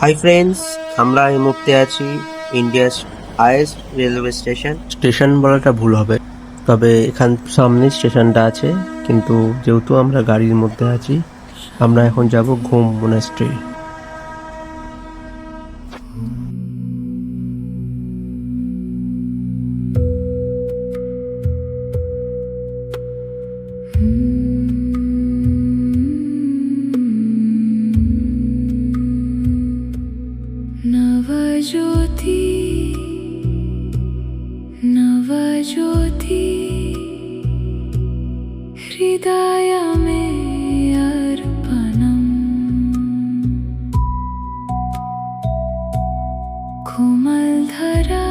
Hi friends, আমরা এই মুহূর্তে আছি India's highest railway station. Station বলাটা ভুল হবে, তবে এখান সামনে স্টেশনটা আছে, কিন্তু যেহেতু আমরা গাড়ির মধ্যে আছি, আমরা এখন যাব ঘুম মনাস্ট্রি। नवज्योति नवज्योति हृदय में अर्पणम् कोमलधरा